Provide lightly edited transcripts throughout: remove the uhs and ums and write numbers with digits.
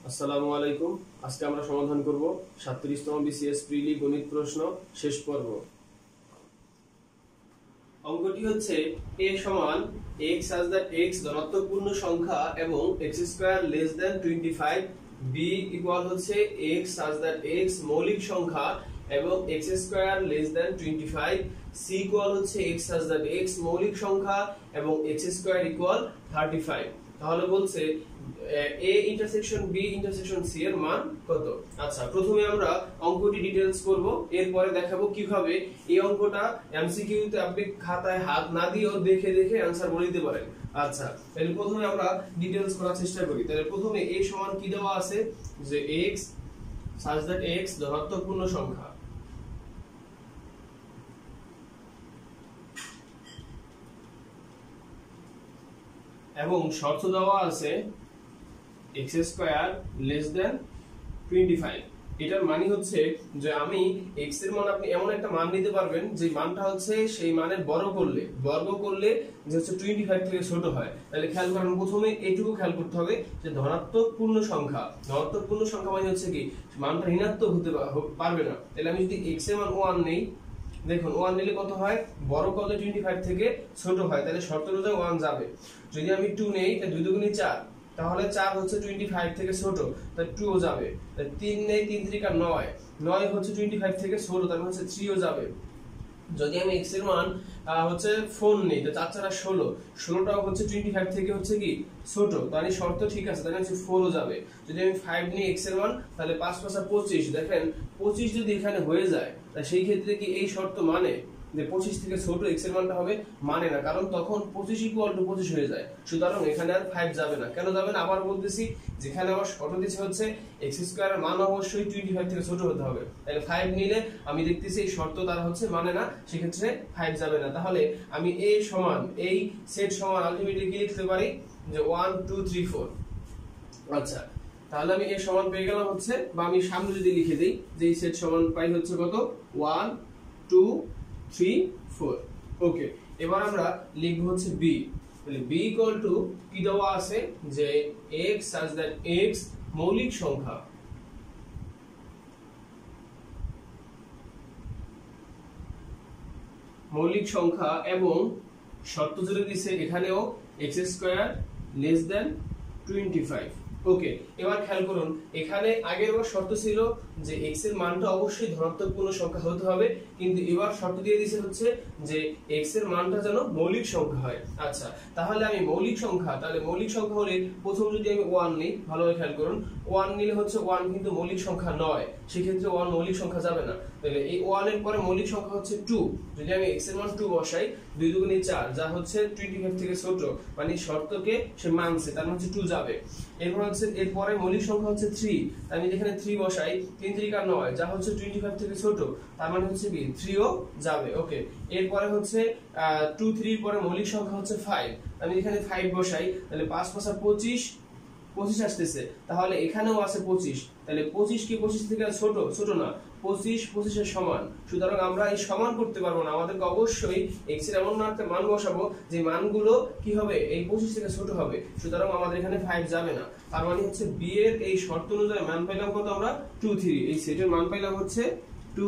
আসসালামু আলাইকুম। আজকে আমরা সমাধান করব 37তম বিসিএস প্রিলি গণিত প্রশ্ন শেষ পর্ব। অঙ্কটি হচ্ছে a সমান x such that x ধনাত্মক পূর্ণ সংখ্যা এবং x square less than 25, b equal হচ্ছে x such that x মৌলিক সংখ্যা এবং x square less than 25, c equal হচ্ছে x such that x মৌলিক সংখ্যা এবং x স্কয়ার ইকুয়াল 35। তাহলে বলছে a intersection b intersection c এর মান কত। আচ্ছা, প্রথমে আমরা অঙ্কটি ডিটেইলস করব, এরপরে দেখাবো কিভাবে এই অঙ্কটা এমসিকিউ তে আপনি খাতায় হাত না দিয়েও দেখে দেখে आंसर বলে দিতে পারেন। আচ্ছা, তাহলে প্রথমে আমরা ডিটেইলস করার চেষ্টা করি। তাহলে প্রথমে a সমান কি দেওয়া আছে যে x such that x ধনাত্মক পূর্ণ সংখ্যা এবং শর্ত দেওয়া আছে x স্কয়ার লেস দ্যান 25। এটার মানে হচ্ছে যে আমি x এর মান আপনি এমন একটা মান নিতে পারবেন যে মানটা হচ্ছে সেই মানের বর্গ করলে যে হচ্ছে 25 থেকে ছোট হয়। তাহলে খেয়াল করেন, প্রথমে এইটুকু খেয়াল করতে হবে যে ধনাত্মক পূর্ণ সংখ্যা মানে হচ্ছে কি মানটা ঋণাত্মক হতে পারবে না। তাহলে আমি যদি x এর মান 1 নেই, দেখুন 1 নিলে কত হয়, বড় করলে 25 থেকে ছোট হয়, তাহলে শর্ত অনুযায়ী 1 যাবে। যদি আমি 2 নেই, তাহলে 2 দুগুণে 4, তাহলে 4 হচ্ছে 25 থেকে ছোট, তাহলে 2 ও যাবে। তাহলে 3 নেই, 3 3 9, 9 হচ্ছে 25 থেকে ছোট, তাহলে হচ্ছে 3 ও যাবে। যদি আমি x এর মান হচ্ছে 4 নেই, তো 4 4 16, 16টাও হচ্ছে 25 থেকে হচ্ছে কি ছোট, তাহলে শর্ত ঠিক আছে, তাহলে হচ্ছে 4 ও যাবে। যদি আমি 5 নিই x এর মান, তাহলে 5 5 25, দেখেন 25 যদি এখানে হয়ে যায়, তাহলে সেই ক্ষেত্রে কি এই শর্ত মানে যে 25 থেকে ছোট x এর মানটা হবে, মানে না, কারণ তখন 25 ইকুয়াল টু 25 হয়ে যায়। সুতরাং এখানে আর 5 যাবে না। কেন যাবে না আবার বলতেছি, যেখানে আমার শর্ত দিচ্ছে হচ্ছে x স্কয়ার এর মান অবশ্যই 25 থেকে ছোট হতে হবে। তাহলে 5 নিলে আমি দেখতেছি এই শর্ত তার হচ্ছে মানে না, সেই ক্ষেত্রে 5 যাবে না। তাহলে আমি এই সেট সমান আলটিমেটলি কি লিখতে পারি যে 1 2 3 4। আচ্ছা, তাহলে আমি এর সমান পেয়ে গেলাম হচ্ছে, বা আমি সামনে যদি লিখে দেই যে এই সেট সমান পাই হচ্ছে কত 1 2 3 4। ওকে, এবার আমরা লিখব হচ্ছে b। তাহলে b ইকুয়াল টু কি দেওয়া আছে যে x such that x মৌলিক সংখ্যা এবং শর্ত জুড়ে দিয়েছে এখানেও x স্কয়ার লেস দ্যান 25। ওকে, এবার খেয়াল করুন, এখানে আগের বার শর্ত ছিল যে x এর মানটা অবশ্যই ধনাত্মক পূর্ণ সংখ্যা হতে হবে, কিন্তু এবার শর্ত দিয়ে দিয়েছে হচ্ছে যে x এর মানটা যেন মৌলিক সংখ্যা হয়। আচ্ছা, তাহলে আমি মৌলিক সংখ্যা হলে প্রথম যদি আমি 1 নিই, ভালোভাবে খেয়াল করুন, 1 নিলে হচ্ছে 1 কিন্তু মৌলিক সংখ্যা নয়, সেই ক্ষেত্রে 1 মৌলিক সংখ্যা যাবে না। তাহলে এই 1 এর পরে মৌলিক সংখ্যা হচ্ছে 2, যদি আমি x এর মান 2 বসাই, 2 দুগুণে 4, যা হচ্ছে 25 থেকে ছোট, মানে শর্তকে সে মানছে, তার মানে হচ্ছে 2 যাবে। এরপরে মৌলিক সংখ্যা হচ্ছে 3, আমি যেখানে 3 বসাই, 3 3 9, যা হচ্ছে 25 থেকে ছোট, তার মানে হচ্ছে কি 3 ও যাবে। ওকে, এরপরে হচ্ছে 2 3 এর পরে মৌলিক সংখ্যা হচ্ছে 5, আমি এখানে 5 বসাই, তাহলে 5 5 25 আসতেছে, তাহলে এখানেও আছে 25, তাহলে 25 কি 25 থেকে ছোট না, 25 এর সমান। সুতরাং আমরা এই সমান করতে পারবো না, আমাদেরকে অবশ্যই x এর এমন একটা মান বসাবো যে মানগুলো কি হবে, এই 25 থেকে ছোট হবে। সুতরাং আমাদের এখানে 5 যাবে না। তার মানে হচ্ছে b এর এই শর্ত অনুযায়ী মান পেলাম কত আমরা 2 3, এই সেটের মান পেলাম হচ্ছে 2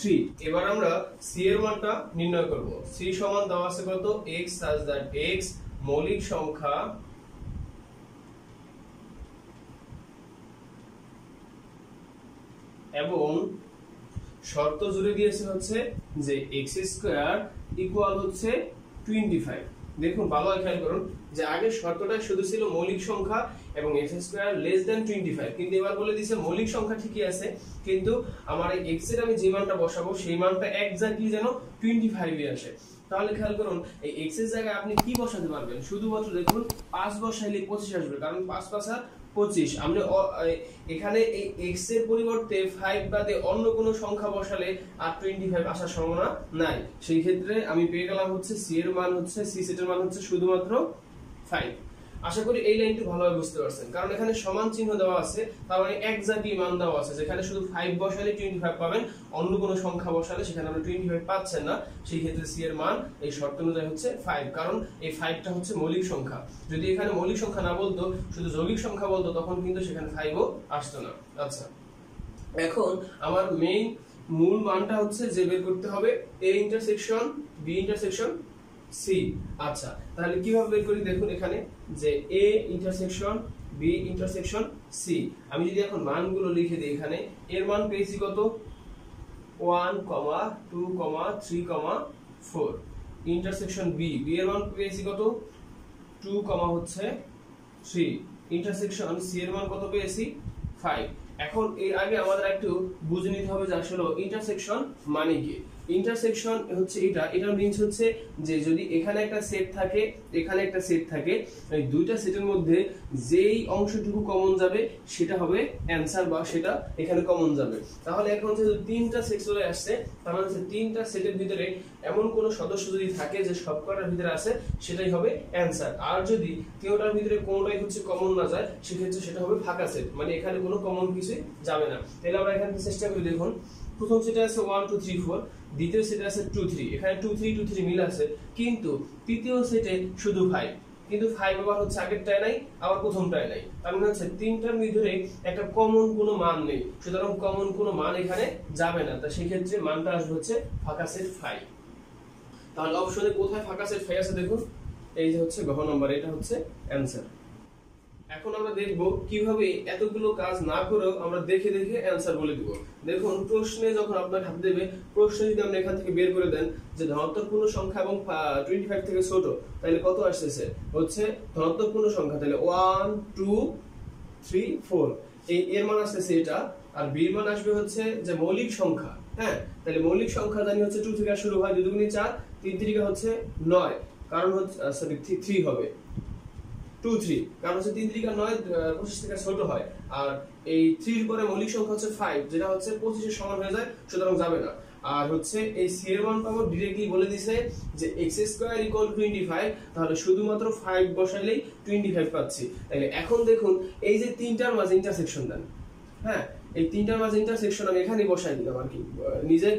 3। এবার আমরা c এর মানটা নির্ণয় করব। c সমান দেওয়া আছে কত, x such that x মৌলিক সংখ্যা এবং শর্ত জুড়ে দিয়েছে হচ্ছে যে x স্কয়ার ইকুয়াল হচ্ছে 25। দেখুন ভালোভাবে খেয়াল করুন যে আগে শর্তটা শুধু ছিল মৌলিক সংখ্যা এবং x স্কয়ার লেস দ্যান 25, কিন্তু এবার বলে দিয়েছে মৌলিক সংখ্যা ঠিকই আছে, কিন্তু আমার এই x এর আমি যে মানটা বসাবো সেই মানটা এক্স্যাক্টলি যেন 25 এ আসে। তাহলে খেয়াল করুন, এই x এর জায়গায় আপনি কি বসাতে পারবেন, শুধুমাত্র দেখুন 5 বসাইলে 25 আসবে, কারণ 5 5 25। আমরা এখানে এই x এর পরিবর্তে 5 বাদে অন্য কোনো সংখ্যা বসালে আর 25 আসার সম্ভাবনা নাই। সেই ক্ষেত্রে আমি পেয়ে গেলাম হচ্ছে c এর মান হচ্ছে, c সেটের মান হচ্ছে শুধুমাত্র 5। আশা করি এই লাইনটি ভালোভাবে বুঝতে পারছেন, কারণ এখানে সমান চিহ্ন দেওয়া আছে, তার মানে এক্স্যাক্টলি মান দেওয়া আছে। যেখানে শুধু 5 বসালে 25 পাবেন, অন্য কোনো সংখ্যা বসালে সেখানে আপনি 25 পাচ্ছেন না, সেই ক্ষেত্রে সি এর মান এই শর্ত অনুযায়ী হচ্ছে 5, কারণ এই 5টা হচ্ছে মৌলিক সংখ্যা। যদি এখানে মৌলিক সংখ্যা না বলতো, শুধু যৌগিক সংখ্যা বলতো, তখন কিন্তু সেখানে 5ও আসতো না। আচ্ছা, এখন আমার মূল মানটা হচ্ছে যে বের করতে হবে a intersection b intersection c। আচ্ছা, তাহলে কিভাবে বের করি দেখুন, এখানে যে a intersection b intersection c, আমি যদি এখন মানগুলো লিখে দিই, এখানে এর মান পেয়েছি কত 1, 2, 3, 4। ইন্টারসেকশন b এর মান পেয়েছি কত 2, হচ্ছে 3। ইন্টারসেকশন c এর মান কত পেয়েছি 5। এখন এর আগে আমাদের একটু বুঝে নিতে হবে যে আসলে ইন্টারসেকশন মানে কি। ইন্টারসেকশন হচ্ছে এটার মিন্স হচ্ছে যে যদি এখানে একটা সেট থাকে, এখানে একটা সেট থাকে, এই দুইটা সেটের মধ্যে যেই অংশটুকু কমন যাবে সেটা হবে অ্যানসার, বা সেটা এখানে কমন যাবে। তাহলে এখন যেহেতু তিনটা সেট চলে আসছে, তার মানে হচ্ছে তিনটা সেটের ভিতরে এমন কোন সদস্য যদি থাকে যে সবকটার ভিতরে আছে, সেটাই হবে অ্যানসার। আর যদি তিনটার ভিতরে কোনটাই হচ্ছে কমন না যায়, সেক্ষেত্রে সেটা হবে ফাঁকা সেট, মানে এখানে কোনো কমন কিছু যাবে না। তাহলে আমরা এখানে চেষ্টা করি, দেখুন প্রথম সেটে আছে 1, 2, 3, 4, দ্বিতীয় সেটে আছে 2, 3, এখানে 2, 3 মিল আছে, কিন্তু তৃতীয় সেটে শুধু 5, কিন্তু 5 আবার হচ্ছে আগেরটায় নাই, আবার প্রথমটায় নাই, তার মানে হচ্ছে তিনটার ভিতরে একটা কমন কোনো মান নেই, সুতরাং কমন কোনো মান এখানে যাবে না। তা সেই ক্ষেত্রে মানটা আসবে হচ্ছে ফাঁকা সেট 5। তাহলে অপশনে কোথায় ফাঁকা সেট 5 আছে দেখুন, এই যে হচ্ছে ঘ নম্বর, এটা হচ্ছে অ্যানসার। এখন আমরা দেখব কিভাবে এতগুলো কাজ না করেও আমরা দেখে দেখে অ্যানসার বলে দিব। দেখুন প্রশ্নে যখন আপনার হাতে দেবে, প্রশ্নে যদি আপনি এখান থেকে বের করে দেন যে ধনাত্মক পূর্ণ সংখ্যা এবং 25 থেকে ছোট, তাহলে কত আসছে হচ্ছে ধনাত্মক পূর্ণ সংখ্যা, তাহলে 1, 2, 3, 4, এই এর মান আসছে এটা, আর বি এর মান আসবে হচ্ছে যে মৌলিক সংখ্যা। হ্যাঁ, তাহলে মৌলিক সংখ্যা জানি হচ্ছে 2 থেকে শুরু হয়, 2 দুগুণে 4, 3 3 হচ্ছে 9, কারণ হচ্ছে সরি 3 হবে 2, 3, কারণ হচ্ছে 3 3 9 25 থেকে ছোট হয়, আর এই 3 এর পরে মৌলিক সংখ্যা হচ্ছে 5, যেটা হচ্ছে 25 এর সমান হয়ে যায়, সুতরাং যাবে না। আর হচ্ছে এই c এর মান পাবো, डायरेक्टली বলে দিয়েছে যে x² = 25, তাহলে শুধুমাত্র 5 বসালেই 25 পাচ্ছি। তাহলে এখন দেখুন এই যে তিনটার মাঝে ইন্টারসেকশন দেন, হ্যাঁ এই তিনটার মাঝে ইন্টারসেকশন আমি এখানে বসাই দিলাম আর কি, নিজে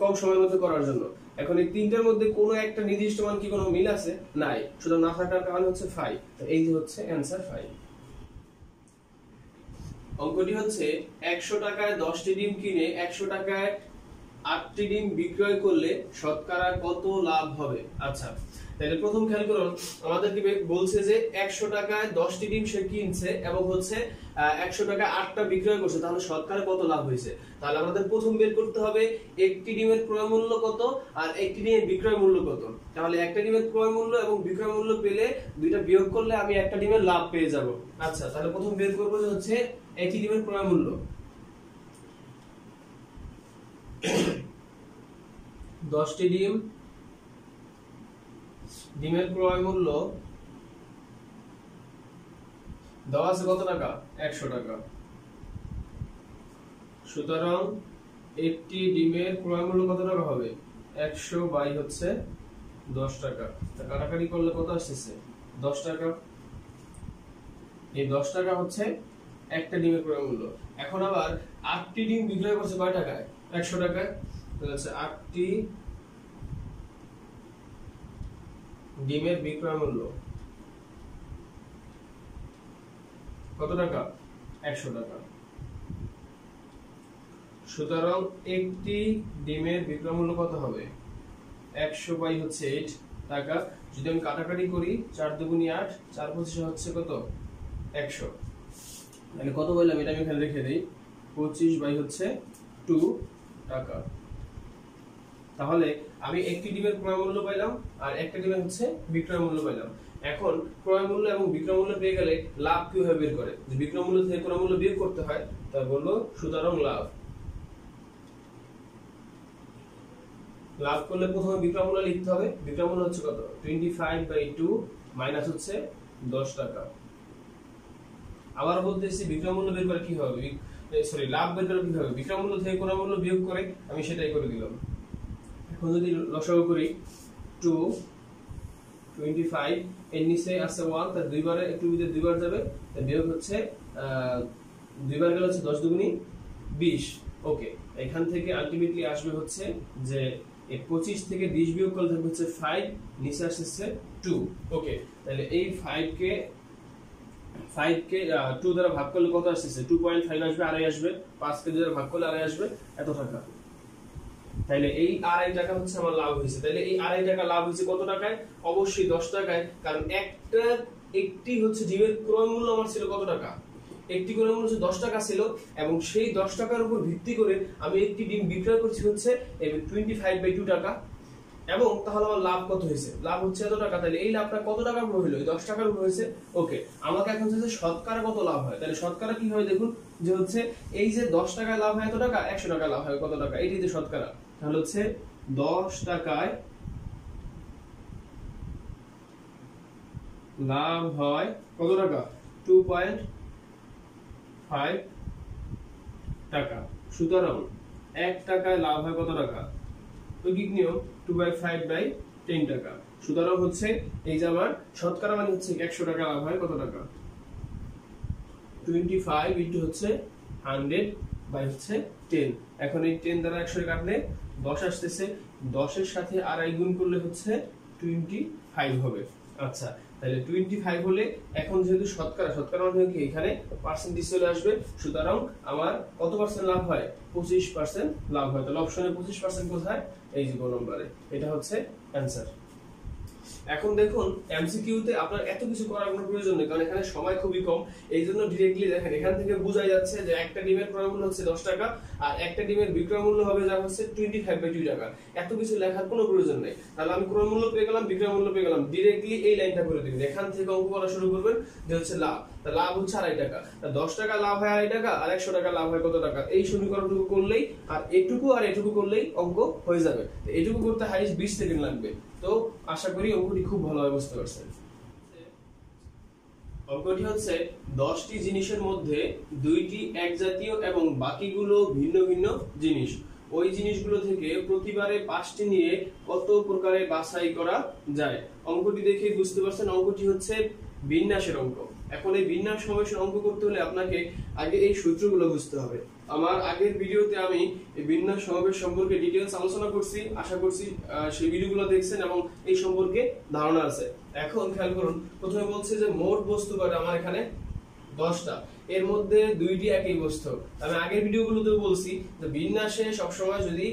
কম সময়ের মধ্যে করার জন্য। এখন এই তিনটার মধ্যে কোনো একটা নির্দিষ্ট মান কি কোনো মিল আছে? নাই, সুতরাং না থাকার কারণ হচ্ছে 5, তো এই যে হচ্ছে অ্যানসার 5। অঙ্কটি হচ্ছে 100 টাকায় 10টি ডিম কিনে 100 টাকায় 8টি ডিম বিক্রয় করলে শতকরা কত লাভ হবে? আচ্ছা, তাহলে প্রথম খেয়াল করুন, আমাদেরকে বলছে যে 100 টাকায় 10টি ডিম সে কিনছে এবং হচ্ছে 100 টাকায় 8টা বিক্রয় করছে, তাহলে শতকরা কত লাভ হয়েছে। তাহলে আমাদের প্রথম বের করতে হবে একটি ডিমের ক্রয় মূল্য কত আর একটি ডিমের বিক্রয় মূল্য কত। তাহলে একটা ডিমের ক্রয় মূল্য এবং বিক্রয় মূল্য পেলে দুইটা বিয়োগ করলে আমি একটা ডিমের লাভ পেয়ে যাব। আচ্ছা, তাহলে প্রথম বের করব যে হচ্ছে একটি ডিমের ক্রয় মূল্য। 10টি ডিমের ক্রয় মূল্য দেওয়া আছে কত টাকা? 100 টাকা। সুতরাং একটি ডিমের ক্রয় মূল্য কত টাকা হবে? 100 বাই হচ্ছে 10 টাকা, কাটাকাটি করলে কত আসছে? 10 টাকা। এই 10 টাকা হচ্ছে একটা ডিমের ক্রয় মূল্য। এখন আবার 8টি ডিম বিক্রয় করছে কয় টাকায়? 100 টাকায়। তাহলে হচ্ছে 8টি ডিমের বিক্রয় মূল্য কত টাকা? 100 টাকা। সুতরাং একটি ডিমের বিক্রয় মূল্য কত হবে? 100 বাই হচ্ছে 8 টাকা। যদি আমি কাটাকাটি করি 4 দুগুণে 8, 4 25 হচ্ছে কত? 100। তাহলে কত বললাম এটা আমি এখানে রেখে দেই, 25 বাই হচ্ছে 2 টাকা। তাহলে আমি একটি ডিমের ক্রয় মূল্য পাইলাম আর একটা ডিমের হচ্ছে বিক্রয় মূল্য পাইলাম। এখন ক্রয় মূল্য এবং বিক্রয় মূল্য পেয়ে গেলে লাভ কিভাবে বের করে? যে বিক্রয় মূল্য থেকে ক্রয় মূল্য বিয়োগ করতে হয়, তাই বলবো সুতরাং লাভ করলে প্রথমে বিক্রয় মূল্য লিখতে হবে। বিক্রয় মূল্য হচ্ছে কত? 25 বাই 2 মাইনাস হচ্ছে 10 টাকা। আবার বলতেছি বিক্রয় মূল্য বের করে কি হবে, লাভ বের করে কি হবে? বিক্রয় মূল্য থেকে ক্রয় মূল্য বিয়োগ করে, আমি সেটাই করে দিলাম। এখন যদি লসাগু করি 2 25 এর নিচে আছে 1 তার দুইবারে একটু ভিতরে দুইবার যাবে তাই বিয়োগ হচ্ছে দুইবার গেলে হচ্ছে 10 দুগুনি 20 ওকে এখান থেকে আলটিমেটলি আসবে হচ্ছে যে এই 25 থেকে 20 বিয়োগ করলে থাকবে হচ্ছে 5 নিচে আসছে 2 ওকে তাহলে এই 5 কে 2 দ্বারা ভাগ করলে কত আসছে 2.5 আসবে আড়াই আসবে 5 কে 2 দ্বারা ভাগ করলে আড়াই আসবে এত টাকা তাহলে এই আড়াই টাকা হচ্ছে আমার লাভ হয়েছে তাহলে এই আড়াই টাকা লাভ হয়েছে কত টাকায় অবশ্যই 10 টাকায় কারণ একটি হচ্ছে ডিমের ক্রয় মূল্য আমার ছিল কত টাকা একটি ক্রয় মূল্য হচ্ছে 10 টাকা ছিল এবং সেই 10 টাকার উপর ভিত্তি করে আমি একটি ডিম বিক্রয় করছি হচ্ছে 25/2 টাকা এবং তাহলে আমার লাভ কত হয়েছে লাভ হচ্ছে এত টাকা তাহলে এই লাভটা কত টাকার উপর হলো 10 টাকার উপর হয়েছে ওকে আমাকে এখন হচ্ছে শতকরা কত লাভ হয় তাহলে শতকরা কি হয় দেখুন যে হচ্ছে এই যে 10 টাকায় লাভ হয় এত টাকা 100 টাকা লাভ হয় কত টাকা এইটাই যে শতকরা তাহলে হচ্ছে 10 টাকায় লাভ হয় কত টাকা 2.5 টাকা সুতরাং 1 টাকায় লাভ হয় কত টাকা ঐকিক নিয়ম 2/5/10 টাকা সুতরাং হচ্ছে এই যে আমার শতকরা মানে হচ্ছে 100 টাকা লাভ হয় কত টাকা 25 ইনটু হচ্ছে 100 বাই হচ্ছে 10 এখন এই 10 দ্বারা 100 কাটলে 10 আসতেছে 10 এর সাথে আড়াই গুণ করলে হচ্ছে 25 হবে আচ্ছা তাহলে 25 হলে এখন যেহেতু শতকরা মানে কি এখানে পার্সেন্টেজ চলে আসবে সুতরাং আমার কত পার্সেন্ট লাভ হয় 25% লাভ হয় তাহলে অপশনে 25% কোথায় এই যে গ নম্বরে এটা হচ্ছে অ্যানসার এখন দেখুন এমসিকিউ তে আপনার এত কিছু করার কোনো প্রয়োজন নেই কারণ এখানে সময় খুবই কম এইজন্য डायरेक्टली দেখেন এখান থেকে বোঝাই যাচ্ছে যে একটা ডিমের ক্রয় মূল্য হচ্ছে 10 টাকা আর একটা ডিমের বিক্রয় মূল্য হবে যা হচ্ছে 25/2 টাকা এত কিছু লেখার কোনো প্রয়োজন নেই তাহলে আমি ক্রয় মূল্য পেয়ে গেলাম বিক্রয় মূল্য পেয়ে গেলাম डायरेक्टली এই লাইনটা করে দিবেন এখান থেকে অঙ্ক করা শুরু করবেন যে হচ্ছে লাভ তা লাভ হচ্ছে আড়াই টাকা তা 10 টাকা লাভ হয় আড়াই টাকা আর 100 টাকা লাভ হয় কত টাকা এই সমীকরণটুকু করলেই আর এটুকু করলেই অঙ্ক হয়ে যাবে তো এটুকু করতে হাইস্ট 20 সেকেন্ড লাগবে তো আশা করি অঙ্কটি খুব ভালোভাবে বুঝতে পারছেন অঙ্কটি হচ্ছে 10টি জিনিসের মধ্যে 2টি এক জাতীয় এবং বাকিগুলো ভিন্ন ভিন্ন জিনিস ওই জিনিসগুলো থেকে প্রতিবারে 5টি নিয়ে কত প্রকারে বাছাই করা যায় অঙ্কটি দেখে বুঝতে পারছেন অঙ্কটি হচ্ছে বিন্যাসের অঙ্ক এখন এই বিন্যাস সমস্যার অঙ্ক করতে হলে আপনাকে আগে এই সূত্রগুলো বুঝতে হবে আমার আগের ভিডিওতে আমি এই বিন্যাস সমাবেশ সম্পর্কে ডিটেইলস আলোচনা করছি আশা করছি সেই ভিডিওগুলো দেখছেন এবং এই সম্পর্কে ধারণা আছে এখন খেয়াল করুন প্রথমে বলছে যে মোট বস্তু কয়টা আমার এখানে 10টা এর মধ্যে 2টি একই বস্তু আমি আগের ভিডিওগুলোতেও বলছি যে বিন্যাসে সব সময় যদি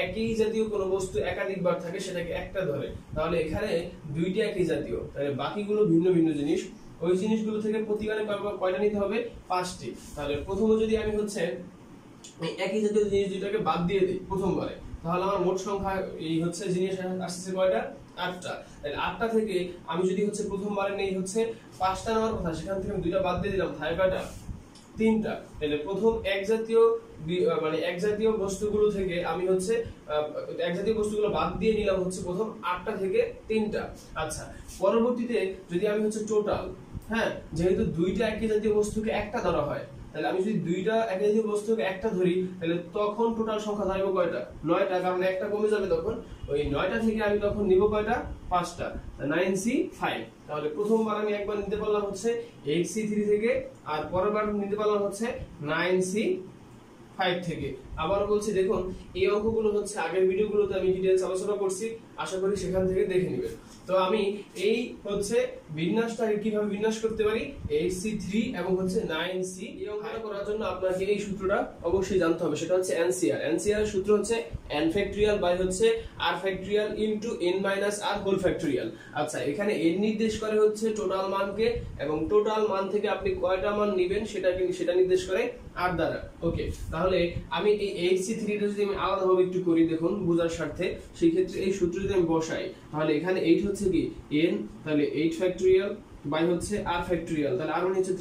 একই জাতীয় কোনো বস্তু একাধিকবার থাকে সেটাকে একটা ধরে তাহলে এখানে 2টি একই জাতীয় তাহলে বাকিগুলো ভিন্ন ভিন্ন জিনিস ওই জিনিসগুলো থেকে প্রতিবারে কয়টা নিতে হবে 5টি তাহলে প্রথমে যদি আমি হচ্ছে এই একই জাতীয় জিনিস দুটোকে বাদ দিয়ে দিই প্রথমবারে তাহলে আমার মোট সংখ্যা এই হচ্ছে জিনিস আসছে কয়টা 8টা তাহলে 8টা থেকে আমি যদি হচ্ছে প্রথমবারে নেই হচ্ছে 5টা নেওয়ার কথা সেখান থেকে আমি দুইটা বাদ দিয়ে দিলাম তাই কয়টা 3টা তাহলে প্রথম এক জাতীয় বস্তুগুলো থেকে আমি হচ্ছে এক জাতীয় বস্তুগুলো বাদ দিয়ে নিলাম হচ্ছে প্রথম 8টা থেকে 3টা আচ্ছা পরবর্তীতে যদি আমি হচ্ছে টোটাল হ্যাঁ যেহেতু দুইটা একই জাতীয় বস্তুকে একটা ধরা হয় তাহলে আমি যদি দুইটা একই জাতীয় বস্তুকে একটা ধরি তাহলে তখন টোটাল সংখ্যা দাঁড়াবে কয়টা 9টা কারণ একটা কমে যাবে তখন ওই 9টা থেকে আমি তখন নিব কয়টা 5টা 9c5 তাহলে প্রথমবার আমি একবার নিতে পারলাম হচ্ছে 8c3 থেকে আর পরেরবার নিতে পারলাম হচ্ছে 9c5 থেকে আবার বলছি দেখুন এই অঙ্কগুলো হচ্ছে আগের ভিডিওগুলোতে আমি ডিটেইলস আলোচনা করছি আশা করি সেখান থেকে দেখে নেবেন তো আমি এই হচ্ছে বিন্যাসটাকে কিভাবে বিন্যাস করতে পারি 8c3 এবং হচ্ছে 9c এই অঙ্কটা করার জন্য আপনাকে এই সূত্রটা অবশ্যই জানতে হবে সেটা হচ্ছে NCR সূত্র হচ্ছে n ফ্যাক্টরিয়াল বাই হচ্ছে r factorial into n minus r whole factorial আচ্ছা এখানে n নির্দেশ করে হচ্ছে টোটাল মানকে এবং টোটাল মান থেকে আপনি কয়টা মান নেবেন সেটা নির্দেশ করে r দ্বারা ওকে তাহলে আমি এই 8c3 টা যদি আমি আলাদাভাবে একটু করি দেখুন বোঝার স্বার্থে সেই ক্ষেত্রে এই সূত্র যদি আমি বসাই তাহলে এখানে 8 হচ্ছে কি n তাহলে 8 ফ্যাক্টরিয়াল বাই হচ্ছে r ফ্যাক্টরিয়াল তাহলে r মানে হচ্ছে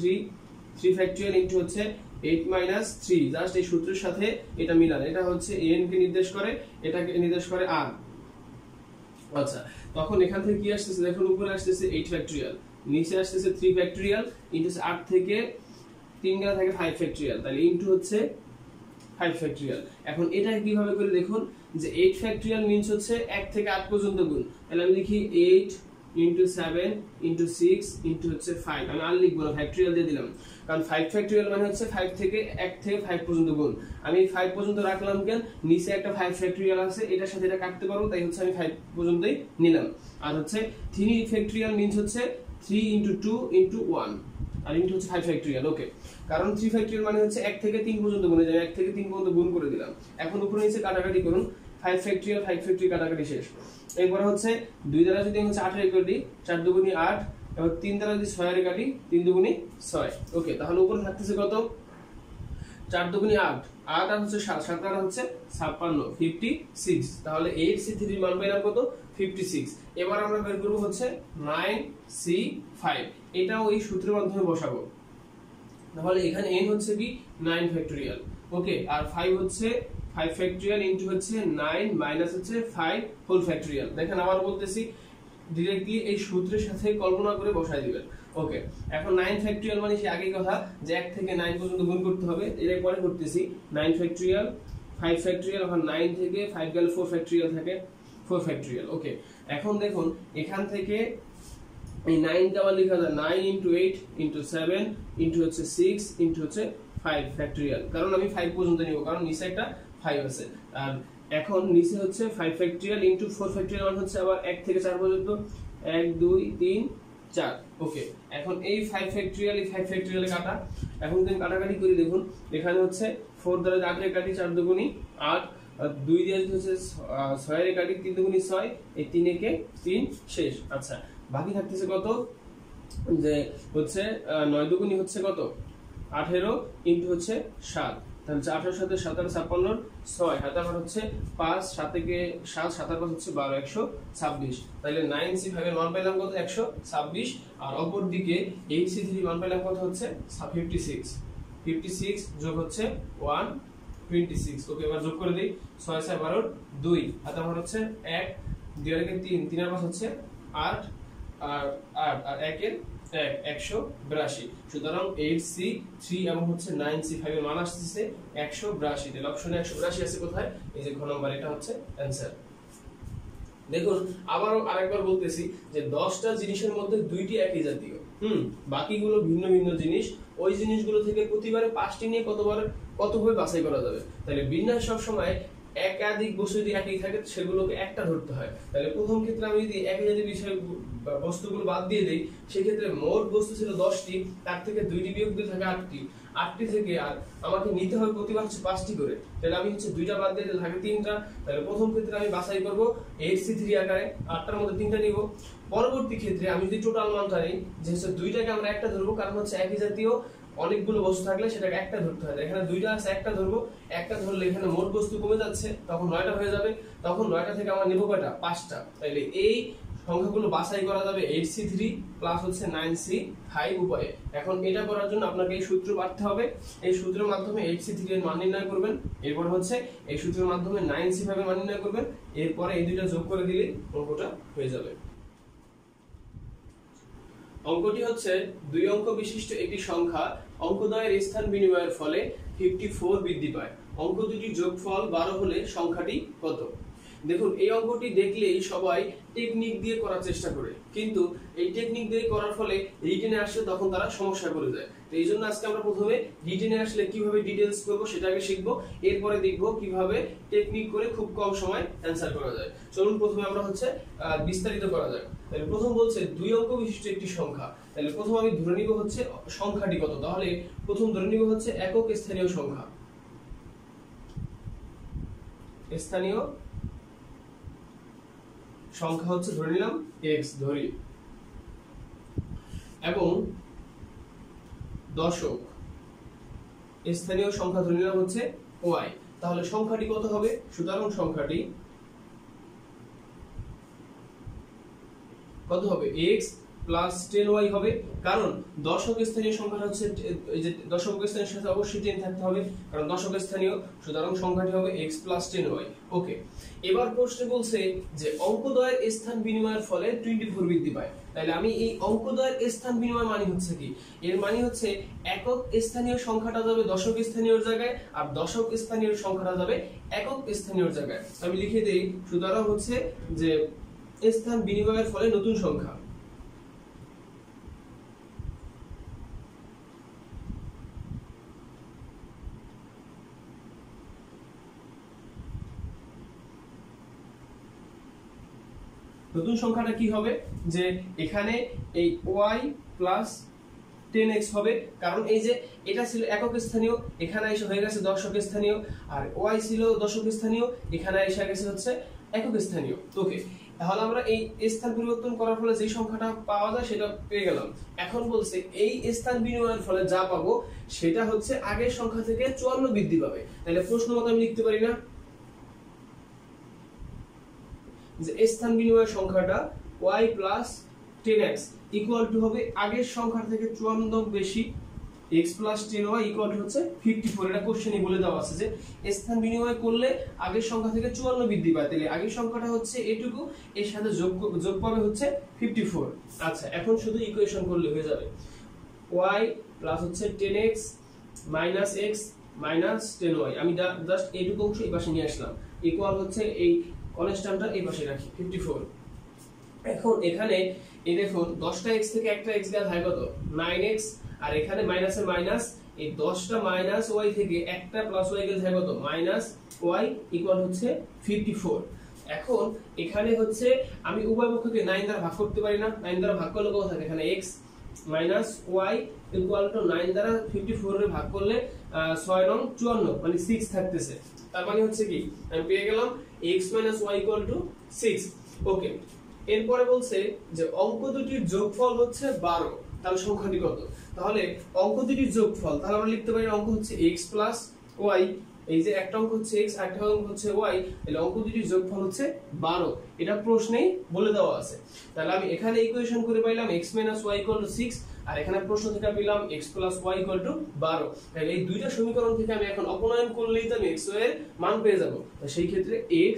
3 ফ্যাক্টরিয়াল ইনটু হচ্ছে 8 মাইনাস 3 জাস্ট এই সূত্রের সাথে এটা মিলান এটা হচ্ছে n কে নির্দেশ করে এটাকে নির্দেশ করে r আচ্ছা তখন এখান থেকে কি আসছে দেখুন উপরে আসছে 8 ফ্যাক্টরিয়াল নিচে আসছে 3 ফ্যাক্টরিয়াল ইনটু 8 থেকে 3 গেলে থাকে 5 ফ্যাক্টরিয়াল তাহলে ইনটু হচ্ছে 5 ফ্যাক্টরিয়াল এখন এটা কিভাবে করে দেখুন যে 8 ফ্যাক্টরিয়াল মিন্স হচ্ছে 1 থেকে 8 পর্যন্ত গুণ তাহলে আমি লিখি 8 ইন্টু 7 ইন্টু 6 ইন্টু হচ্ছে 5। আমি আর লিখবো না, ফ্যাক্টরিয়াল দিয়ে দিলাম, কারণ 5 ফ্যাক্টরিয়াল মানে হচ্ছে 5 থেকে 1 থেকে 5 পর্যন্ত গুণ। আমি 5 পর্যন্ত রাখলাম কেন, নিচে একটা 5 ফ্যাক্টরিয়াল আছে, এটার সাথে এটা কাটতে পারবো, তাই হচ্ছে আমি 5 পর্যন্তই নিলাম। আর হচ্ছে 3 ফ্যাক্টরিয়াল মিন্স হচ্ছে 3 ইন্টু 2 ইন্টু 1 আর ইন্টু হচ্ছে 5 ফ্যাক্টরিয়াল। ওকে, কারণ 3 ফ্যাক্টরিয়াল মানে হচ্ছে 1 থেকে 3 পর্যন্ত গুণে যায়, 1 থেকে 3 পর্যন্ত গুণ করে দিলাম। এখন উপরে নিচে কাটাকাটি করুন, 5 ফ্যাক্টরিয়াল 5 ফ্যাক্টরিয়াল কাটাকাটি শেষ। এরপর হচ্ছে 2 দ্বারা যদি আমি 8 এর কাটি, 4 দুগুণী 8, এবার 3 দ্বারা যদি 6 এর কাটি, 3 দুগুণী 6। ওকে, তাহলে উপরে থাকতেছে কত, 4 দুগুণী 8, 8 আর হচ্ছে 7, 7 আর হচ্ছে 56, 56। তাহলে 8C3 এর মান পেলাম কত, 56। এবার আমরা বের করব হচ্ছে 9C5, এটাও এই সূত্রের মাধ্যমে বসাবো। তাহলে এখানে n হচ্ছে কি 9 ফ্যাক্টরিয়াল। ওকে, আর 5 হচ্ছে 5 ফ্যাক্টরিয়াল ইনটু হচ্ছে 9 মাইনাস হচ্ছে 5 হোল ফ্যাক্টরিয়াল। দেখেন আবার বলতেছি, ডিরেক্টলি এই সূত্রের সাথে কল্পনা করে বসায় দিবেন। ওকে, এখন 9 ফ্যাক্টরিয়াল মানে সে আগেই কথা যে 1 থেকে 9 পর্যন্ত গুণ করতে হবে, এর পরে করতেছি 9 ফ্যাক্টরিয়াল 5 ফ্যাক্টরিয়াল, এখন 9 থেকে 5 গেলে 4 ফ্যাক্টরিয়াল থাকে, 4 ফ্যাক্টরিয়াল। ওকে, এখন দেখুন এখান থেকে এই 9 টা আবার লেখা যায় 9 ইনটু 8 ইনটু 7 ইনটু হচ্ছে 6 ইনটু হচ্ছে 5 ফ্যাক্টরিয়াল, কারণ আমি 5 পর্যন্ত নিব, কারণ নিচে একটা 5 আছে। আর এখন নিচে হচ্ছে 5 ফ্যাক্টরিয়াল ইনটু 4 ফ্যাক্টরিয়াল মানে হচ্ছে আবার 1 থেকে 4 পর্যন্ত, 1 2 3 4। ওকে, এখন এই 5 ফ্যাক্টরিয়াল এই 5 ফ্যাক্টরিয়ালে কাটা, এখন যদি কাটাকাটি করি দেখুন এখানে হচ্ছে 4 দ্বারা 8 এর কাটি, 4 দুগুণী 8, আর 2 দিয়ে হচ্ছে 6 এর কাটি, 3 দুগুণী 6, এই 3 একে 3 শেষ। আচ্ছা, বাকি থাকতেছে কত, যে হচ্ছে 9 দুগুণী হচ্ছে কত 18 ইনটু হচ্ছে 7, তাহলে 18 সাথে 7 আর 56, 6 হাতে আবার হচ্ছে 5, 7 থেকে 7, 7 আর 5 হচ্ছে 12, 126। তাহলে 9C5 এর মান পেলাম কত 126, আর অপর দিকে 8C3 মান পেলাম কত হচ্ছে 56, 56 যোগ হচ্ছে 126। ওকে, এবার যোগ করে দেই, 6 6 12 2 হাতে আমার হচ্ছে 1, 2 এর 3, 3 আর 5 হচ্ছে 8, আর 8 আর 1 এর 1, 182। সুতরাং 8C3 এবং হচ্ছে 9C5 এর মান আসছে 182। তাহলে অপশনে 182 আছে কোথায়, এই যে ঘ নাম্বার, এটা হচ্ছে অ্যানসার। দেখুন আবারও আরেকবার বলতেছি যে 10টা জিনিসের মধ্যে 2টি একই জাতীয়, বাকিগুলো ভিন্ন ভিন্ন জিনিস, ওই জিনিসগুলো থেকে প্রতিবারে 5টি নিয়ে কতভাবে বাছাই করা যাবে। তাহলে বিন্যাস সব সময় একাধিক বস্তু যদি একই থাকে সেগুলোকে একটা ধরতে হয়। তাহলে প্রথম ক্ষেত্রে আমি যদি একই জাতীয় বিষয় বস্তুগুলো বাদ দিয়ে দেই, সেক্ষেত্রে মোট বস্তু ছিল 10টি, তার থেকে 2টি বিয়োগ দিয়ে থাকে 8টি থেকে, আর আমাকে নিতে হবে প্রতিবার হচ্ছে 5টি করে। তাহলে আমি হচ্ছে 2টা বাদ দিয়ে থাকে 3টা। তাহলে প্রথম ক্ষেত্রে আমি বাছাই করব 8C3 আকারে, 8টার মধ্যে 3টা নিব। পরবর্তী ক্ষেত্রে আমি যদি টোটাল মানটা নিই, যে হচ্ছে 2টাকে আমরা একটা ধরবো, কারণ হচ্ছে একই জাতীয় অনেকগুলো বস্তু থাকলে সেটাকে একটা ধরতে হয়। এখানে 2টা আছে, একটা ধরবো, একটা ধরলে এখানে মোট বস্তু কমে যাচ্ছে, তখন 9টা হয়ে যাবে, তখন 9টা থেকে আমরা নেব কয়টা 5টা। তাহলে এই সংখ্যাগুলো বাছাই করা যাবে 8C3 প্লাস হচ্ছে 9C5 উপায়ে। এখন এটা করার জন্য আপনাকে এই সূত্র পাঠতে হবে, এই সূত্রের মাধ্যমে 8C3 এর মান নির্ণয় করবেন, এরপর হচ্ছে এই সূত্রের মাধ্যমে 9C5 এর মান নির্ণয় করবেন, এরপরে এই দুইটা যোগ করে দিলে অঙ্কটা হয়ে যাবে। অঙ্কটি হচ্ছে 2 অঙ্ক বিশিষ্ট একটি সংখ্যা অঙ্কদ্বয়ের স্থান বিনিময়ের ফলে 54 বৃদ্ধি পায়। অঙ্ক দুটির যোগফল 12 হলে সংখ্যাটি কত? দেখুন এই অঙ্কটি দেখলেই সবাই টেকনিক দিয়ে করার চেষ্টা করে, কিন্তু এই টেকনিক দিয়ে করার ফলে রিটেনে আসলে তখন তারা সমস্যা করে যায়। তো এই জন্য আজকে আমরা প্রথমে রিটেনে আসলে কিভাবে ডিটেইলস করব সেটাকে শিখবো, এরপরে দেখবো কিভাবে টেকনিক করে খুব কম সময় অ্যানসার করা যায়। চলুন প্রথমে আমরা হচ্ছে বিস্তারিত করা যায়। তাহলে প্রথম বলছে 2 অঙ্ক বিশিষ্ট একটি সংখ্যা। তাহলে প্রথম আমি ধরে নিব হচ্ছে সংখ্যাটি কত। তাহলে প্রথম ধরে নিব হচ্ছে একক স্থানীয় সংখ্যা, স্থানীয় সংখ্যা হচ্ছে ধরে নিলাম x ধরি, এবং দশক স্থানীয় সংখ্যা ধরে নিলাম হচ্ছে y। তাহলে সংখ্যাটি কত হবে? সুতরাং সংখ্যাটি কত হবে? x প্লাস 10y হবে, কারণ দশক স্থানীয় সংখ্যাটা হচ্ছে এই যে দশক স্থানীয় সাথে অবশ্যই 10 থাকতে হবে, কারণ দশক স্থানীয়, সুতরাং সংখ্যাটি হবে x প্লাস 10y। ওকে, এবার প্রশ্নে বলছে যে অঙ্কদ্বয়ের স্থান বিনিময়ের ফলে 24 বৃদ্ধি পায়। তাহলে আমি এই অঙ্কদ্বয়ের স্থান বিনিময় মানে হচ্ছে কি, এর মানে হচ্ছে একক স্থানীয় সংখ্যাটা যাবে দশক স্থানীয় জায়গায়, আর দশক স্থানীয় সংখ্যাটা যাবে একক স্থানীয় জায়গায়। আমি লিখে দেই, সুতরাং হচ্ছে যে স্থান বিনিময়ের ফলে নতুন সংখ্যা। নতুন সংখ্যাটা কি হবে, যে এখানে এই y প্লাস 10x হবে, কারণ এই যে এটা ছিল একক স্থানীয়, এখানে এসে হয়ে গেছে দশক স্থানীয়, আর y ছিল দশক স্থানীয়, এখানে এসে গেছে হচ্ছে একক স্থানীয়। ওকে, তাহলে আমরা এই স্থান পরিবর্তন করার ফলে যে সংখ্যাটা পাওয়া যায় সেটা পেয়ে গেলাম। এখন বলছে এই স্থান বিনিময়ের ফলে যা পাবো সেটা হচ্ছে আগের সংখ্যা থেকে 54 বৃদ্ধি পাবে। তাহলে প্রশ্ন মতো আমি লিখতে পারি না যে স্থান বিনিময়ের সংখ্যাটা y plus 10x equal to হবে আগের সংখ্যা থেকে 54 বেশি x plus 10y equal to হচ্ছে 54। এটা কোশ্চেনে বলে দেওয়া আছে যে স্থান বিনিময় করলে আগের সংখ্যা থেকে 54 বৃদ্ধি পায়, তাহলে আগের সংখ্যাটা হচ্ছে এটুকু, এর সাথে যোগ পাবে হচ্ছে 54। আচ্ছা, এখন শুধু ইকুয়েশন করলে হয়ে যাবে y প্লাস হচ্ছে 10x minus x minus 10y, আমি জাস্ট এইটুকু অংশ এই পাশে নিয়ে আসলাম, ইকুয়াল হচ্ছে এই কনস্ট্যান্টটা এই পাশে রাখি 54। এখন এখানে এই দেখুন 10টা x থেকে একটা x গেল হয় কত 9x, আর এখানে মাইনাসের মাইনাস, এই 10টা মাইনাস y থেকে একটা প্লাস y গেল হয় কত মাইনাস y ইকুয়াল হচ্ছে 54। এখন এখানে হচ্ছে আমি উভয় পক্ষকে 9 দ্বারা ভাগ করতে পারি না, 9 দ্বারা ভাগ করলে কত থাকে, এখানে x minus y equal to 9 দ্বারা 54 এর ভাগ করলে 6 নং 54 মানে 6 থাকতেছে। তার মানে হচ্ছে কি আমি পেয়ে গেলাম x y ইকুয়াল টু 6। ওকে, এরপরে বলছে যে অঙ্ক দুটির যোগফল হচ্ছে 12, তাহলে সংখ্যাটি কত? তাহলে অঙ্ক দুটির যোগফল, তাহলে আমরা লিখতে পারি অঙ্ক হচ্ছে x প্লাস y, এই যে একটা অঙ্ক হচ্ছে x আর একটা অঙ্ক হচ্ছে y, তাহলে অঙ্ক দুটির যোগফল হচ্ছে 12। এটা প্রশ্নেই বলে দেওয়া আছে। তাহলে আমি এখানে ইকুয়েশন করে পাইলাম x y 6, আর এখানে প্রশ্ন থেকে পেলাম x y 12। তাহলে এই দুইটা সমীকরণ থেকে আমি এখন অপনয়ন করলেই তো আমি x এর মান পেয়ে যাব। সেই ক্ষেত্রে x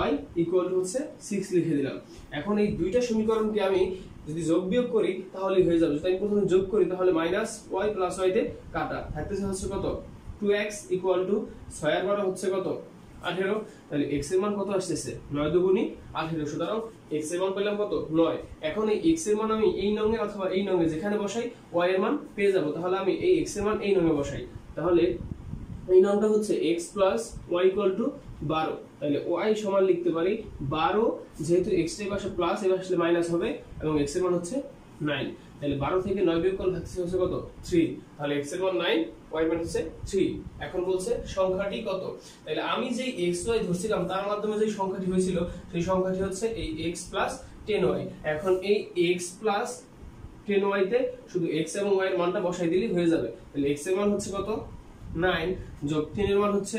y ইকুয়াল টু হচ্ছে 6 লিখে দিলাম। এখন এই দুইটা সমীকরণকে আমি যদি যোগ বিয়োগ করি তাহলে হয়ে যাবে। যদি আমি প্রথমে যোগ করি তাহলে মাইনাস y প্লাস y তে কাটা থাকতেছে হচ্ছে কত 2x ইকুয়াল টু 6 আর 12 হচ্ছে কত 18। তাহলে x এর মান কত আসছে 9 দুগুণী 18, সুতরাং x এর মান পেলাম কত 9। এখন এই x এর মান আমি এই নঙ্গে অথবা এই নঙ্গে যেখানে বসাই y এর মান পেয়ে যাব। তাহলে আমি এই x এর মান এই নঙ্গে বসাই, তাহলে এই নংটা হচ্ছে x plus y equal to 12। তাহলে y সমান লিখতে পারি 12, যেহেতু x এর পাশে প্লাস এর পাশে মাইনাস হবে এবং x এর মান হচ্ছে 9। তাহলে 12 থেকে 9 বিয়োগ করলে থাকছে হচ্ছে কত 3, তাহলে x এর মান 9 y এর মান হচ্ছে 3। এখন বলছে সংখ্যাটি কত, তাহলে আমি যেই x y ধরছিলাম তার মাধ্যমে যে সংখ্যাটি হয়েছিল সেই সংখ্যাটি হচ্ছে এই x প্লাস 10y। এখন এই x প্লাস 10y তে শুধু x এবং y এর মানটা বসাই দিলেই হয়ে যাবে। তাহলে x এর মান হচ্ছে কত 9 যোগ 10 এর মান হচ্ছে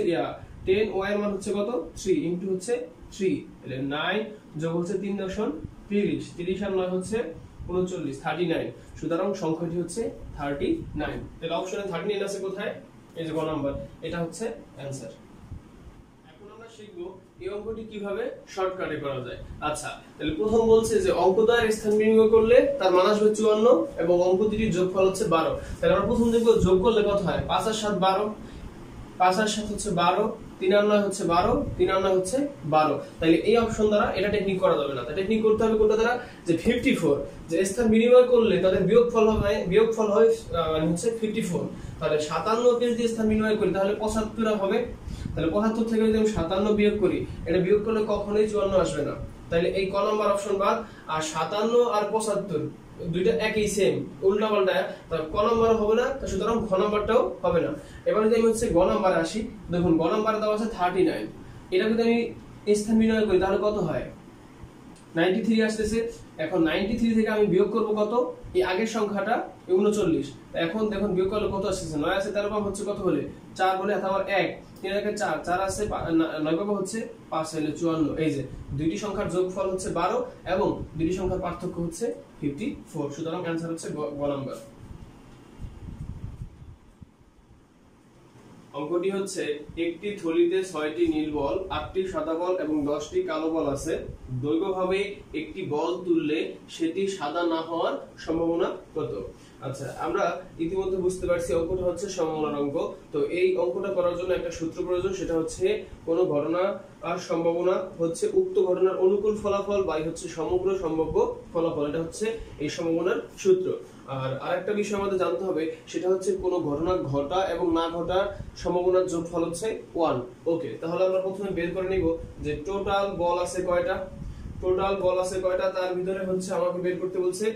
10, y এর মান হচ্ছে কত 3 ইনটু হচ্ছে 3, তাহলে 9 যোগ হচ্ছে 3 দশম 30, 30 আর 9 হচ্ছে 39, 39। সুতরাং সংখ্যাটি হচ্ছে 39। তাহলে অপশনে 39 আছে কোথায়, এই যে গ নাম্বার, এটা হচ্ছে অ্যানসার। এখন আমরা শিখব এই অঙ্কটি কিভাবে শর্টকাটে করা যায়। আচ্ছা, তাহলে প্রথম বলছে যে অঙ্ক দ্বয়ের স্থান বিনিময় করলে তার মান আসবে 54 এবং অঙ্ক দুটির যোগফল হচ্ছে 12। তাহলে আমরা প্রথম দেখব যোগ করলে কত হয়, 5 আর 7 12, 5 আর 7 হচ্ছে 12, 3 আর 9 হচ্ছে 12, 3 আর 9 হচ্ছে 12। তাহলে এই অপশন দ্বারা এটা টেকনিক করা যাবে না, তাই টেকনিক করতে হবে কোনটা দ্বারা, যে 54 যে স্থান বিনিময় করলে তাদের বিয়োগফল হয় মানে হচ্ছে 54। তাহলে 57 কে যদি স্থান বিনিময় করি তাহলে 75 হবে। তাহলে 75 থেকে যদি আমি 57 বিয়োগ করি, এটা বিয়োগ করলে কখনোই 54 আসবে না। তাহলে এই ক নাম্বার অপশন বাদ, আর 57 আর 75 দুইটা একই সেম, উল্টা পাল্টা, তাহলে ক নাম্বার হবে না, সুতরাং ঘ নাম্বারটাও হবে না। এবার যদি আমি হচ্ছে গ নাম্বারে আসি, দেখুন গ নাম্বারে দেওয়া আছে 39, এটা যদি আমি স্থান বিনিময় করি তাহলে কত হয় 93 আসতেছে। এখন 93 থেকে আমি বিয়োগ করব কত, এই আগের সংখ্যাটা 39, এখন দেখুন বিয়োগ করলে কত আসছে 9 আছে 13 হচ্ছে কত হলে 4 বলে আমার 1, 3 এর 4, 4 আছে 9 হচ্ছে 5 হলে 54। এই যে দুইটি সংখ্যার যোগফল হচ্ছে 12 এবং দুইটি সংখ্যার পার্থক্য হচ্ছে 54, সুতরাং आंसर হচ্ছে গ নাম্বার। অঙ্কটি হচ্ছে একটি থলিতে 6টি নীল বল, 8টি সাদা বল এবং 10টি কালো বল আছে। দৈর্ঘ্যভাবে একটি বল তুললে সেটি সাদা না হওয়ার সম্ভাবনা কত? আচ্ছা, আমরা ইতিমধ্যে বুঝতে পারছি অঙ্কটা হচ্ছে সম্ভাবনার অঙ্ক। তো এই অঙ্কটা করার জন্য একটা সূত্র প্রয়োজন, সেটা হচ্ছে কোন ঘটনা আর সম্ভাবনা হচ্ছে উক্ত ঘটনার অনুকূল ফলাফল বাই হচ্ছে সমগ্র সম্ভাব্য ফলাফল। এটা হচ্ছে এই সম্ভাবনার সূত্র। আর আরেকটা বিষয় আমাদের জানতে হবে, সেটা হচ্ছে কোন ঘটনা ঘটা এবং না ঘটার সম্ভাবনার যোগফল হচ্ছে 1। ওকে, তাহলে আমরা প্রথমে বের করে নিব যে টোটাল বল আছে কয়টা। টোটাল বল আছে কয়টা, তার ভিতরে হচ্ছে আমাকে বের করতে বলছে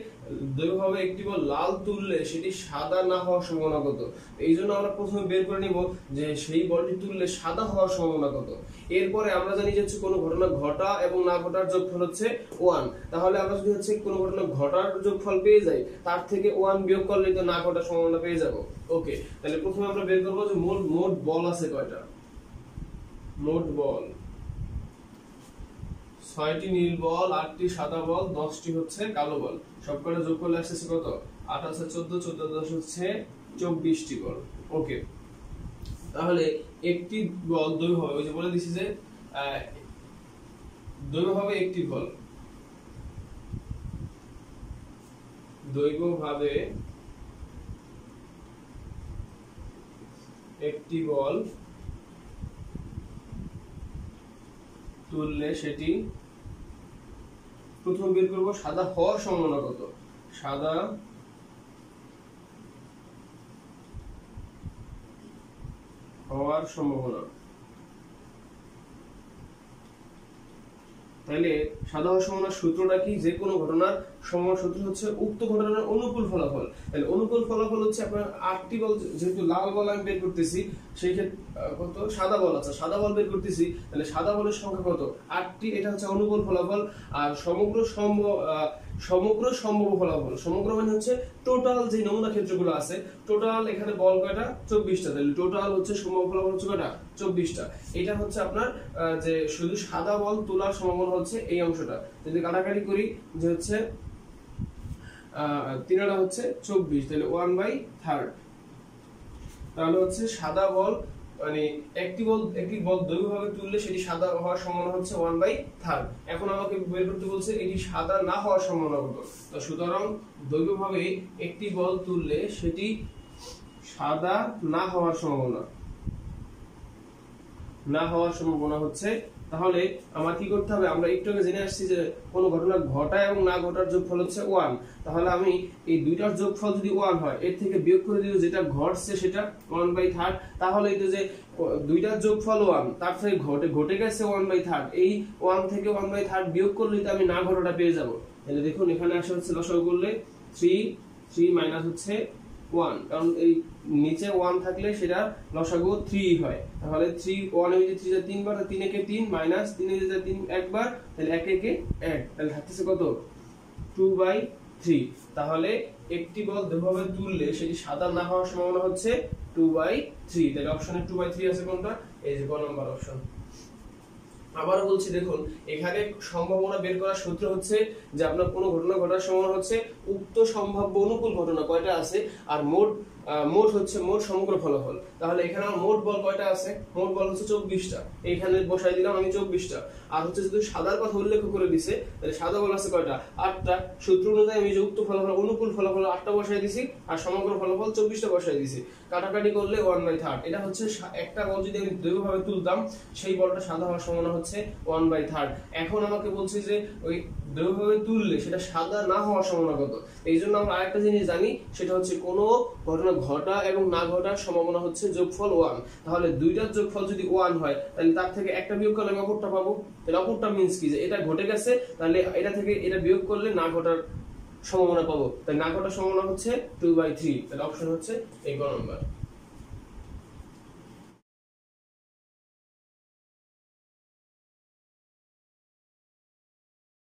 দৈর্ঘ্যভাবে একটি বল লাল তুললে সেটি সাদা না হওয়ার সম্ভাবনা কত। এই জন্য আমরা প্রথমে বের করে নিব যে সেই বলটি তুললে সাদা হওয়ার সম্ভাবনা কত। এরপরে আমরা জানি যে কোনো ঘটনা ঘটা এবং না ঘটার যোগফল হচ্ছে 1। তাহলে আমরা যদি হচ্ছে কোনো ঘটনা ঘটার যোগফল পেয়ে যাই, তার থেকে 1 বিয়োগ করলে তো না ঘটার সম্ভাবনা পেয়ে যাব। ওকে, তাহলে প্রথমে আমরা বের করব যে মোট বল আছে কয়টা। মোট বল 6টি নীল বল, 8টি সাদা বল, 10টি হচ্ছে কালো বল। সবকটা যোগ করলে আসছে কত? 8 আছে 14, 14 10 হচ্ছে 24টি বল। ওকে, তাহলে একটি বল দৈর্ঘ্য হবে, ওই যে বলে দিছি যে দৈর্ঘ্য হবে একটি বল, দৈর্ঘ্য ভাবে একটি বল তুললে সেটি প্রথম বের করব সাদা হওয়ার সম্ভাবনা কত। সাদা হওয়ার সম্ভাবনা, তাহলে সাদা হওয়ার সম্ভাবনার সূত্রটা কি? যে কোনো ঘটনার সম্ভাবনার সূত্র হচ্ছে উক্ত ঘটনার অনুকূল ফলাফল। তাহলে অনুকূল ফলাফল হচ্ছে আপনার 8টি বল, যেহেতু লাল বল আমি বের করতেছি, সেই ক্ষেত্রে কত সাদা বল আছে, সাদা বল বের করতেছি, তাহলে সাদা বলের সংখ্যা কত? 8টি। এটা হচ্ছে অনুকূল ফলাফল। আর সমগ্র সম্ভাব্য ফলাফল, সমগ্র মানে হচ্ছে টোটাল যে নমুনা ক্ষেত্রগুলো আছে, টোটাল এখানে বল কয়টা? 24টা। তাহলে টোটাল হচ্ছে সম্ভাব্য ফলাফল হচ্ছে কয়টা? 24টা। এটা হচ্ছে আপনার যে শুধু সাদা বল তোলার সম্ভাবনা হচ্ছে এই অংশটা। যদি কাটাকাটি করি যে হচ্ছে 3টা হচ্ছে 24, তাহলে 1/3। তাহলে হচ্ছে সাদা বল মানে একটি বল দৈর্ঘ্যভাবে তুললে সেটি সাদা হওয়ার সম্ভাবনা হচ্ছে 1/3। এখন আমাকে বের করতে বলছে এটি সাদা না হওয়ার সম্ভাবনা কত। তো সুতরাং দৈর্ঘ্যভাবে একটি বল তুললে সেটি সাদা না হওয়ার সম্ভাবনা হচ্ছে। তাহলে আমার কি করতে হবে? আমরা একটু আগে জেনে আসছি যে কোন ঘটনা ঘটা এবং না ঘটার যোগফল হচ্ছে 1। তাহলে আমি এই দুইটার যোগফল যদি 1 হয়, এর থেকে বিয়োগ করে দিলে যেটা ঘটছে সেটা 1/3। তাহলে এই যে দুইটার যোগফল 1, তার থেকে ঘটে গেছে 1/3, এই 1 থেকে 1/3 বিয়োগ করলে তো আমি না ঘটাটা পেয়ে যাব। তাহলে দেখুন এখানে আসে হচ্ছে লসাগু করলে 3 মাইনাস হচ্ছে 1, কারণ এই নিচে 1 থাকলে সেটা লসাগু 3 হয়। তাহলে 3 1 এ 3 যা 3 বার, 3 একে 3 মাইনাস 3 এ যা 3 একবার, তাহলে 1 একে 1, তাহলে থাকতেছে কত? 2/3। তাহলে একটি বল দৈর্ঘ্যভাবে তুললে সেটি সাদা না হওয়ার সম্ভাবনা হচ্ছে 2/3। তাহলে অপশনে 2/3 আছে কোনটা? এই যে ক নাম্বার অপশন। আবারও বলছি, দেখুন এখানে সম্ভাবনা বের করার সূত্র হচ্ছে যে আপনার কোনো ঘটনা ঘটার সম্ভাবনা হচ্ছে উক্ত সম্ভাব্য অনুকূল ঘটনা কয়টা আছে, আর মোট হচ্ছে মোট সমগ্র ফলাফল। তাহলে এখানে আমার মোট বল কয়টা আছে? মোট বল হচ্ছে 24টা। এইখানে বসাই দিলাম আমি 24টা। আর হচ্ছে যদি সাদার কথা উল্লেখ করে দিছে, তাহলে সাদা বল আছে কয়টা? 8টা। সূত্র অনুযায়ী আমি যে উক্ত ফলাফল অনুকূল ফলাফল 8টা বসাই দিছি, আর সমগ্র ফলাফল 24টা বসাই দিছি। কাটাকাটি করলে 1/3। এটা হচ্ছে একটা বল যদি আমি দৈর্ঘ্যভাবে তুলতাম, সেই বলটা সাদা হওয়ার সম্ভাবনা হচ্ছে 1/3। এখন আমাকে বলছে যে ওই দৈর্ঘ্যভাবে তুললে সেটা সাদা না হওয়ার সম্ভাবনা কত। এই জন্য আমরা আরেকটা জিনিস জানি, সেটা হচ্ছে কোনো ঘটনা ঘটা এবং না ঘটার সম্ভাবনা হচ্ছে যোগফল 1। তাহলে দুইটার যোগফল যদি 1 হয়, তাহলে তার থেকে একটা বিয়োগ করলে আমি অপরটা পাবো। তাহলে অপরটা মিন্স কি? যে এটা ঘটে গেছে, তাহলে এটা থেকে এটা বিয়োগ করলে না ঘটার সম্ভাবনা পাবো। তাই না ঘটার সম্ভাবনা হচ্ছে 2/3। তাহলে অপশন হচ্ছে এই গ নাম্বার।